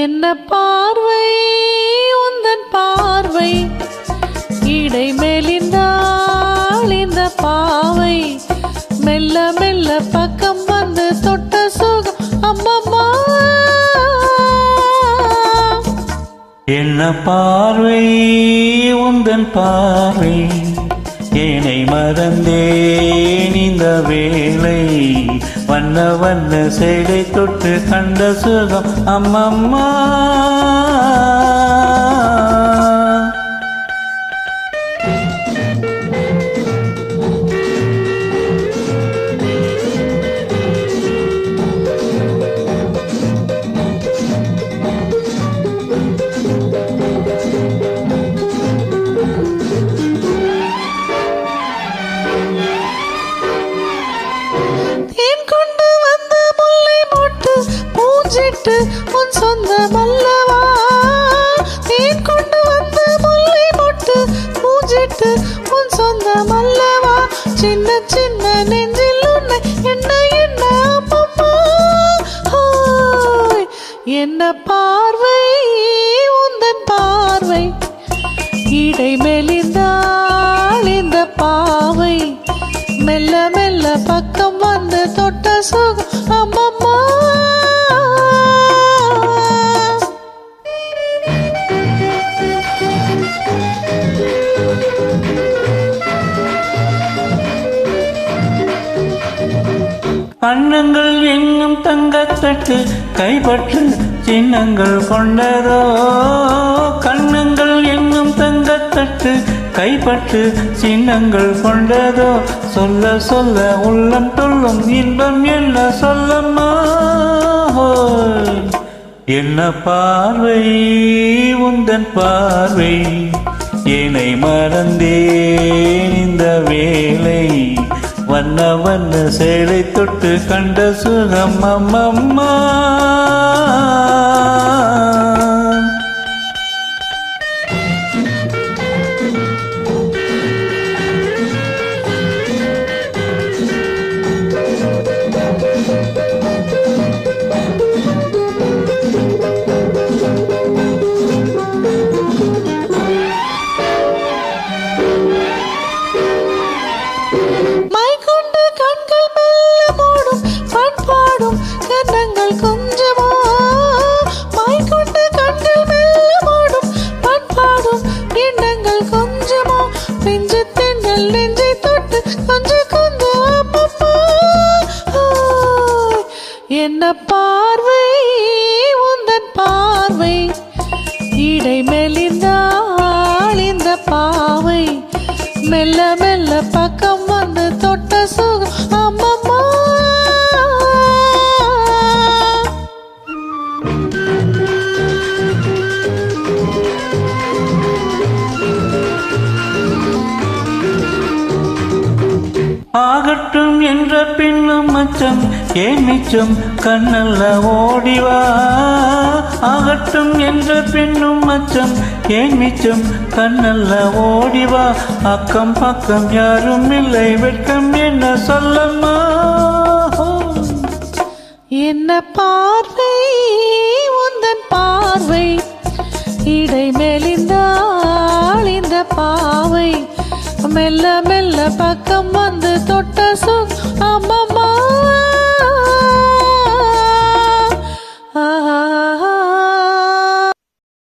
என்ன பார்வை உந்தன் பார்வை இடை மெலிந்தாள் இந்த பாவை மெல்ல மெல்ல பக்கம் வந்து தொட்ட சுகம் அம்மம்மா என்ன பார்வை உந்தன் பார்வை ஏனை மறந்தேன் இந்த வேளை வண்ண வண்ண சேடை தொட்டு கண்ட சுகம் அம்மம்மா உன் சொந்தம் அல்லவா தேன் கொண்டு வந்த முல்லை மொட்டு பூஞ்சிட்டு உன் சொந்தம் அல்லவா சின்ன சின்ன நெஞ்சில் உன்னை என்ன என்ன அம்மம்மா என்ன பார்வை உந்தன் பார்வை இடை மெலிந்தாள் இந்த பாவை மெல்ல மெல்ல பக்கம் வந்து தொட்ட சுகம் அம்மம்மா கண்ணங்கள் எங்கும் தங்கத்தட்டு கைப்பற்று சின்னங்கள் கொண்டதோ கண்ணங்கள் எங்கும் தங்கத்தட்டு கைப்பற்று சின்னங்கள் கொண்டதோ சொல்ல சொல்ல உள்ளம் தொல்லும் இன்பம் என்ன சொல்லம்மா என்ன பார்வை உந்தன் பார்வை என்னை மறந்தேன் இந்த வேளை வண்ண வண்ண சேலை தொட்டு கண்ட சுகம் அம்மம்மா என்ன பார்வை உந்தன் பார்வை இடை மெலிந்தாள் இந்த பாவை மெல்ல மெல்ல பக்கம் வந்து தொட்ட சுகம் அம்மம்மா ஆகட்டும் என்ற பின்னும் மச்சம் ஏன் மிச்சம் கண்ணல்ல ஓடிவா ஆகட்டும் என்ற பின்னும் மச்சம் ஏன் மிச்சம் கண்ணல்ல ஓடிவா அக்கம் பக்கம் யாரும் இல்லை வெட்கம் என்ன சொல்லம்மா என்ன பார்வை உந்தன் பார்வை இடை மெலிந்தாள் இந்த பாவை மெல்ல மெல்ல பக்கம் வந்து தொட்ட சுகம் அம்மம்மா